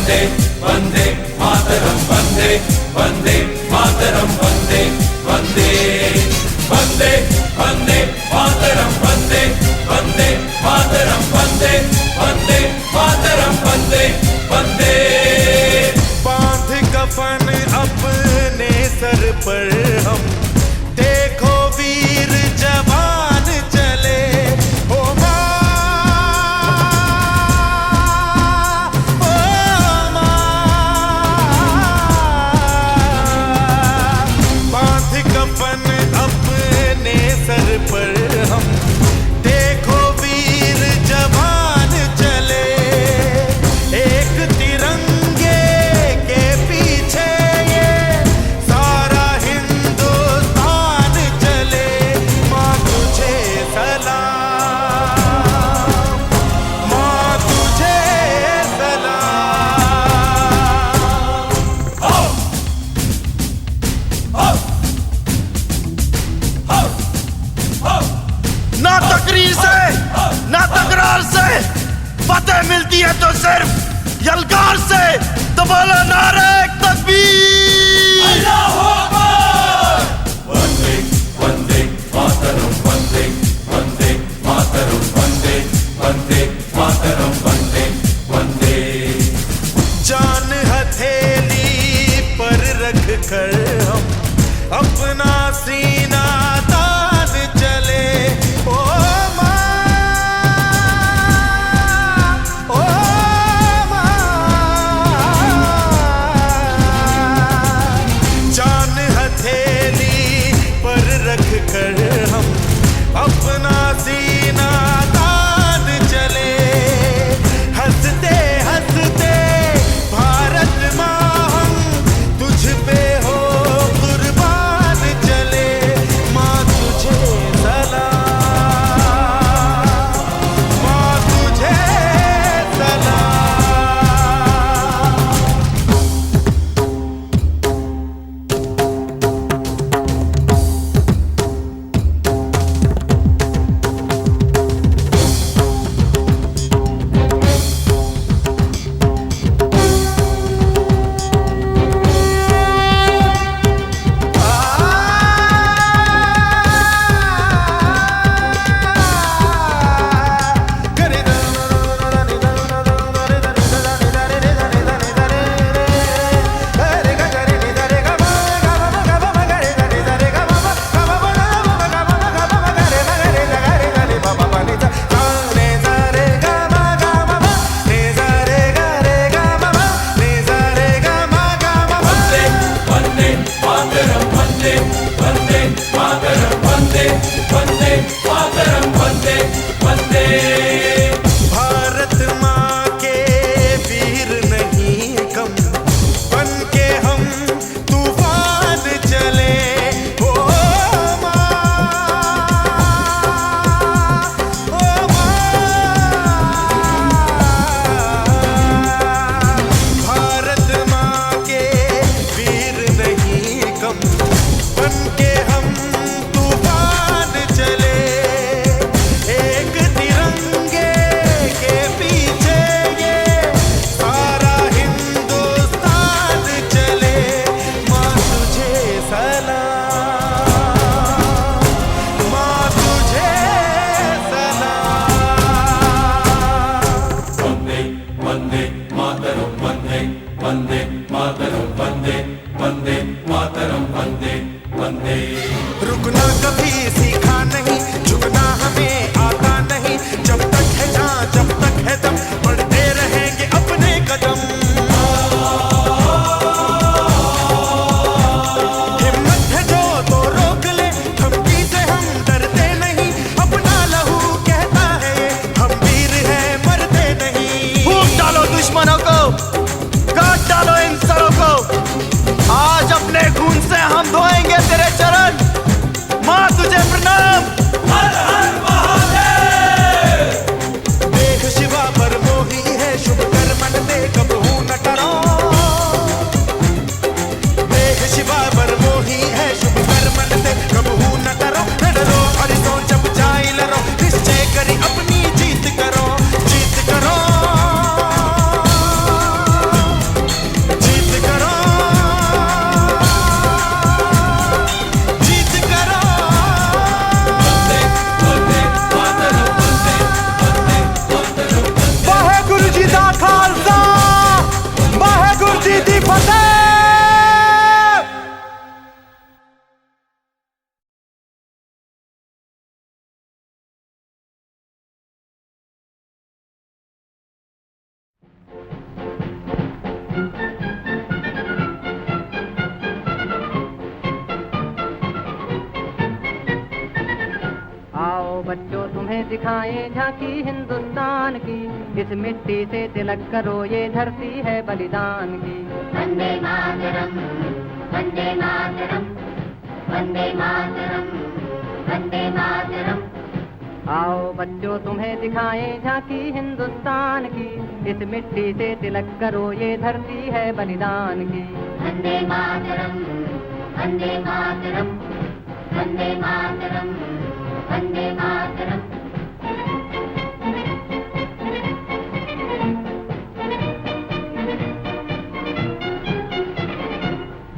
वंदे वंदे मातरम वंदे वंदे मातरम वंदे वंदे वंदे वंदे मातरम वंदे वंदे मातरम वंदे वंदे मातरम वंदे वंदे। बांध कफन अपने सर पर हम, देखो वीर जवान चले। ओ माँ, ओ माँ, बांध कफन अपने सर पर हम, देखो वीर जवान चले। एक तिरंगे के पीछे ये सारा हिंदुस्तान चले। माँ तुझे सलाम, माँ तुझे सलाम। ना तकरीर से ना तकरार से फतेह मिलती है तो सिर्फ यलगार से। तो बोलो नारे तकबीर। अल्लाहू अकबर। वंदे वंदे मातरम वंदे वंदे मातरम वंदे वंदे मातरम वंदे वंदे। जान हथेली पर रख कर हम अपना सीना तान चले। ओ माँ, ओ माँ, जान हथेली पर रख कर हम अपना सीना तान चले। हंसते हंसते भारत माँ हम तुझ पे हो कुर्बान चले। माँ तुझे सलाम, माँ तुझे सलाम। वंदे वंदे मातरम वंदे वंदे मातरम वंदे वंदे मातरम वंदे वंदे। भारत माँ के वीर नहीं कम, बन के हम तूफान चले। ओ माँ, ओ माँ, भारत माँ के वीर नहीं कम, बन के हम तूफान चले। एक तिरंगे के पीछे ये सारा हिंदुस्तान चले। माँ तुझे सलाम, माँ तुझे सलाम। वंदे वंदे मातरम वंदे वंदे मातरम वंदे वंदे मातरम वंदे वंदे। रुकना कभी सीखा नहीं, झुकना हमें आता नहीं। जब तक है जान, जब तक है दम, बढ़ते रहेंगे अपने कदम। हिम्मत है जो तो रोक ले, धमकी से हम डरते नहीं। अपना लहू कहता है ये, हम वीर हैं मरते नहीं। फूंक डालो दुश्मनों को, काट डालो इन सरों को। आज अपने खून से हम धोएंगे तेरे चरण। माँ आओ बच्चों तुम्हें दिखाएं झांकी हिंदुस्तान की, इस मिट्टी से तिलक करो ये धरती है बलिदान की। वंदे मातरम, वंदे मातरम, वंदे मातरम, वंदे मातरम। आओ बच्चों तुम्हें दिखाएं झांकी हिंदुस्तान की, इस मिट्टी से तिलक करो ये धरती है बलिदान की। वंदे मातरम, वंदे मातरम, वंदे मातरम, वंदे मातरम।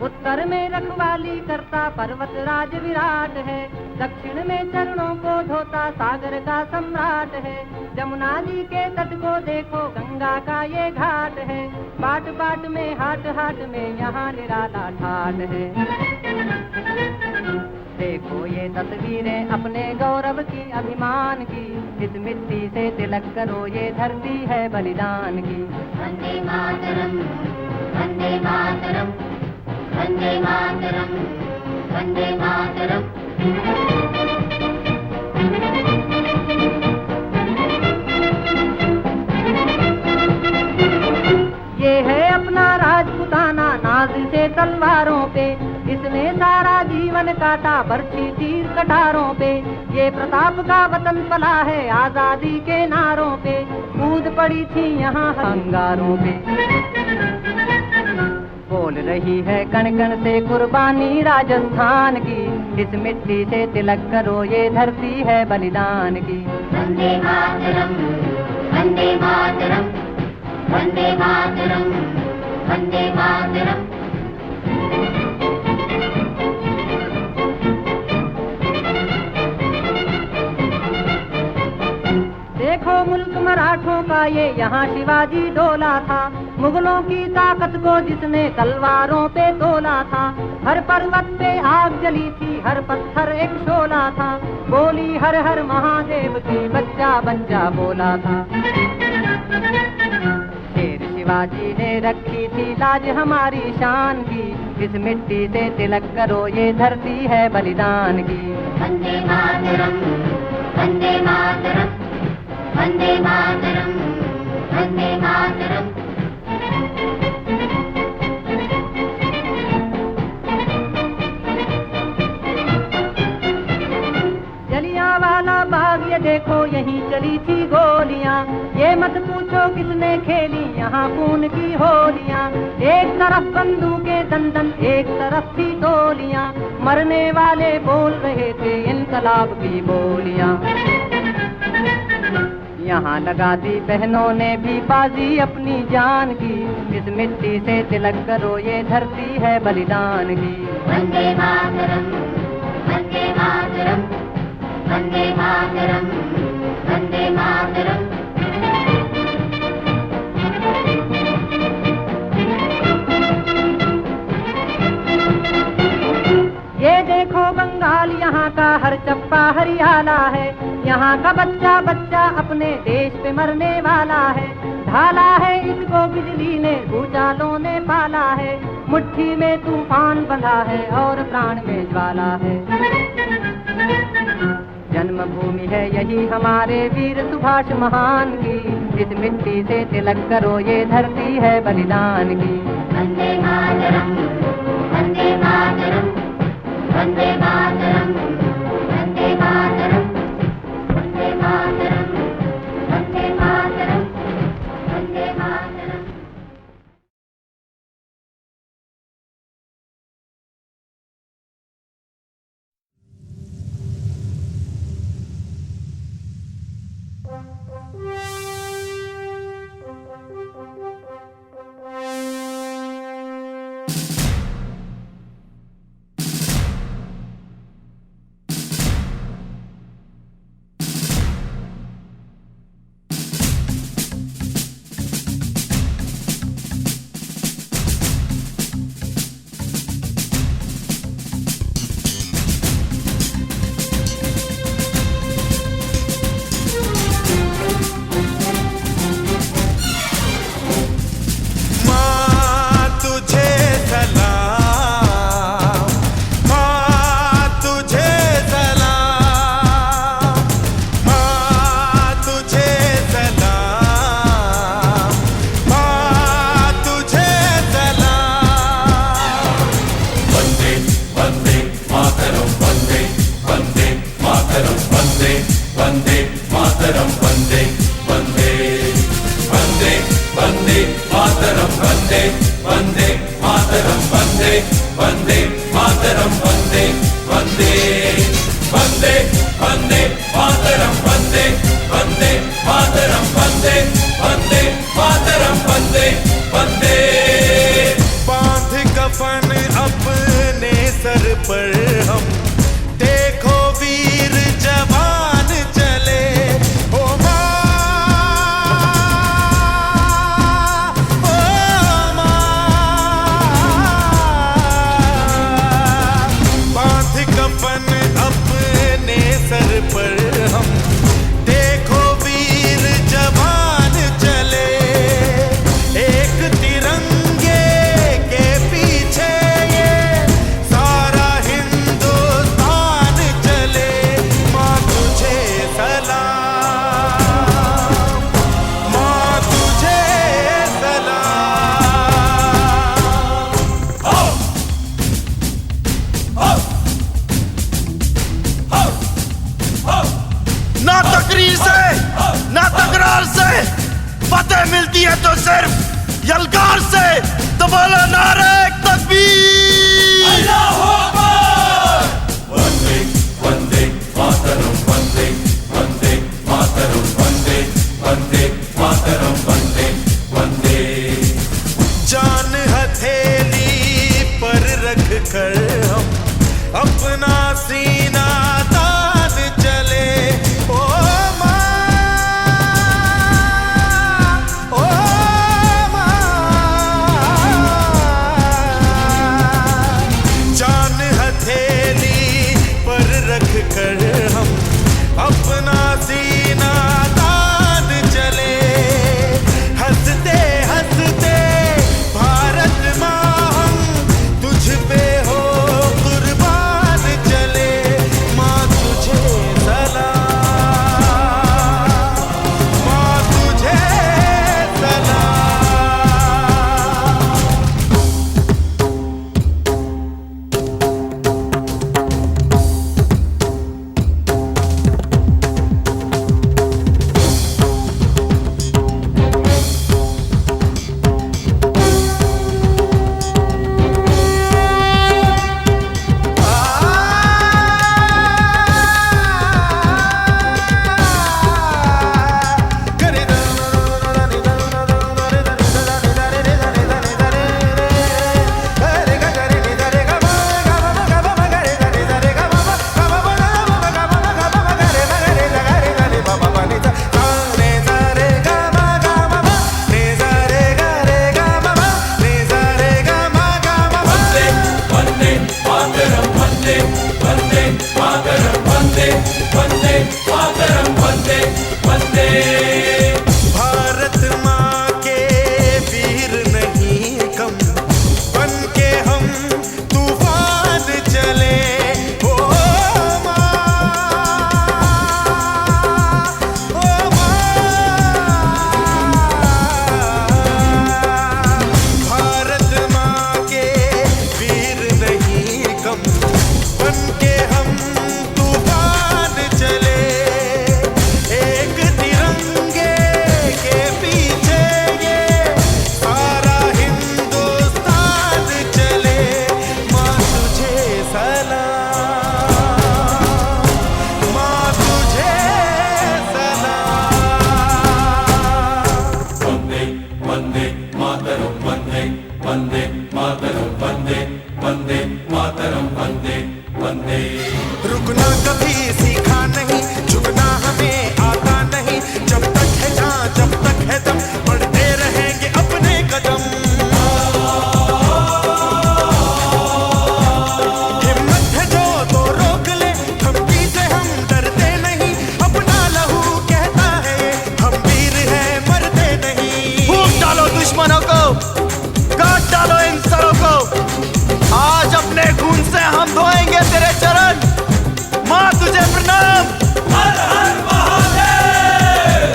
उत्तर में रखवाली करता पर्वत राज विराट है, दक्षिण में चरणों को धोता सागर का सम्राट है। जमुना जी के तट को देखो गंगा का ये घाट है, बाट बाट में हाट हाट में यहाँ निराला ठाट है। देखो ये तस्वीरें अपने गौरव की अभिमान की, इस मिट्टी से तिलक करो ये धरती है बलिदान की। वंदे मातरम, वंदे मातरम, वंदे मातरम, वंदे मातरम। ये है अपना राजपुताना नाज से तलवारों पे, इसने सारा जीवन काटा बरछी तीर कटारों पे। ये प्रताप का वतन पला है आजादी के नारों पे, कूद पड़ी थी यहाँ अंगारों पे। बोल रही है कण कण से कुर्बानी राजस्थान की, इस मिट्टी से तिलक करो ये धरती है बलिदान की। वंदे मातरम, वंदे मातरम, वंदे मातरम, वंदे मातरम। देखो मुल्क मराठों का ये यहाँ शिवाजी डोला था, मुगलों की ताकत को जिसने तलवारों पे तोला था। हर पर्वत पे आग जली थी, हर पत्थर एक शोला था, बोली हर हर महादेव की बच्चा बच्चा बोला था। शेर शिवाजी ने रखी थी लाज हमारी शान की, इस मिट्टी से तिलक करो ये धरती है बलिदान की। वंदे मातरम, वंदे मातरम, वंदे मातरम, वंदे मातरम। जलियांवाला बाग ये देखो यहीं चली थी गोलियां, ये मत पूछो किसने खेली यहाँ खून की होलियां। एक तरफ बंदूकें दंदन एक तरफ थी गोलियां, मरने वाले बोल रहे थे इनकलाब की बोलियां। यहाँ लगा दी बहनों ने भी बाजी अपनी जान की, इस मिट्टी से तिलक करो ये धरती है बलिदान की। वंदे मातरम, वंदे मातरम, वंदे मातरम, वंदे मातरम। ये देखो बंगाल यहाँ का हर चप्पा हरियाला है, यहाँ का बच्चा बच्चा अपने देश पे मरने वाला है। ढाला है इसको बिजली ने भूचालों ने पाला है, मुट्ठी में तूफान बंधा है और प्राण में ज्वाला है। जन्मभूमि है यही हमारे वीर सुभाष महान की, इस मिट्टी से तिलक करो ये धरती है बलिदान की। वंदे मातरम, वंदे मातरम, वंदे मातरम, वंदे मातरम, वंदे मातरम, वंदे मातरम, वंदे मातरम। बोलो नारे तकबीर। अल्लाहू अकबर। वंदे वंदे मातरम वंदे वंदे मातरम वंदे वंदे मातरम वंदे वंदे। जान हथेली पर रख कर हम अपना सीना तान चले। ओ माँ, ओ माँ, जान हथेली पर रख कर हम अपना सीना तान चले। हंसते हंसते भारत माँ हम तुझ पे हो कुर्बान चले। माँ तुझे सलाम, माँ तुझे सलाम। वंदे वंदे मातरम वंदे वंदे मातरम वंदे वंदे मातरम वंदे वंदे। भारत माँ के वीर नहीं कम बन के हम तूफान चले। ओ माँ, ओ माँ, भारत माँ के वीर नहीं कम बन के हम तूफान चले। एक तिरंगे के पीछे ये सारा हिंदुस्तान चले। माँ तुझे सलाम, माँ तुझे सलाम। वंदे वंदे मातरम वंदे वंदे मातरम वंदे वंदे मातरम वंदे वंदे। रुकना कभी सीखा नहीं, झुकना हमें आता नहीं। जब तक है जान, जब तक है दम, बढ़ते रहेंगे अपने कदम। हिम्मत है जो तो रोक ले, धमकी से हम डरते नहीं। अपना लहू कहता है हम वीर हैं, मरते नहीं। फूंक डालो दुश्मनों को, काट डालो इन सरों को। आज अपने खून से हम धोएंगे तेरे चरण। माँ तुझे प्रणाम। हर हर महादेव।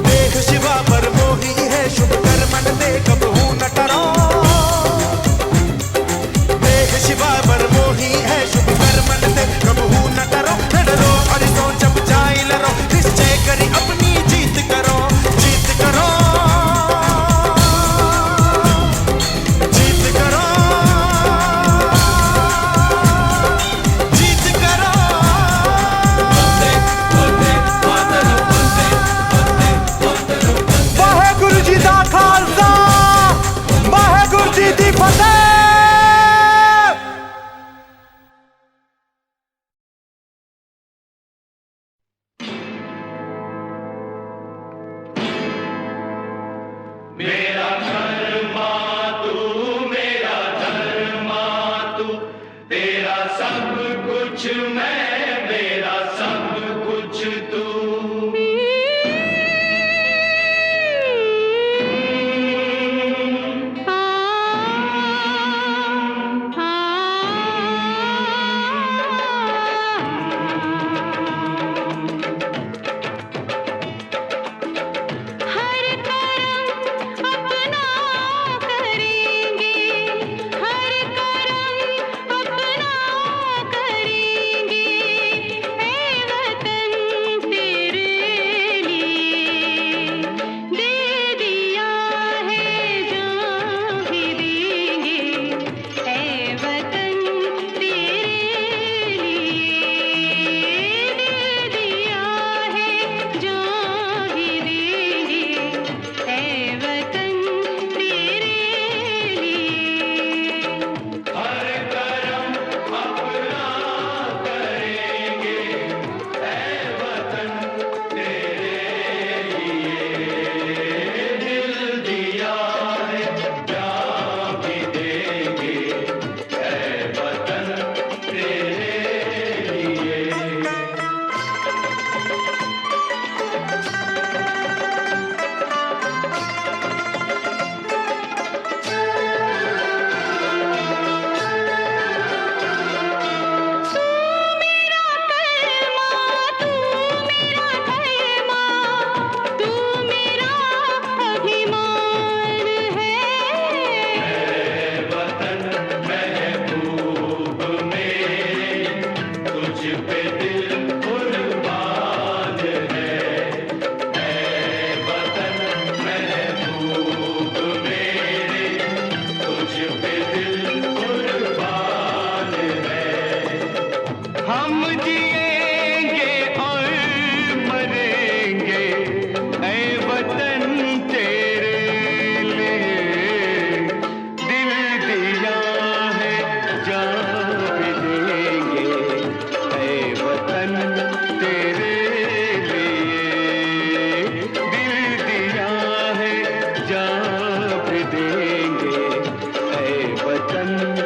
देख शिवा पर मोही है, शुभ कर मन दे कबहू न डरो। देख शिवा पर मोही है, शुभ कर मन दे कबहू न डरो। न डरो और जब जाए लड़ो, निश्चय करी अपनी जीत करो। जीत करो, जीत करो, जीत करो। वंदे वंदे मातरम वंदे वंदे मातरम वंदे। वाहेगुरु जी दा खालसा, वाहेगुरु जी दी फतेह। मेरा धर्मा तू, मेरा धर्मा तू, तेरा सब कुछ मैं, मेरा सब कुछ तू। हर करम अपना करेंगे, हर करम अपना करेंगे। बंदे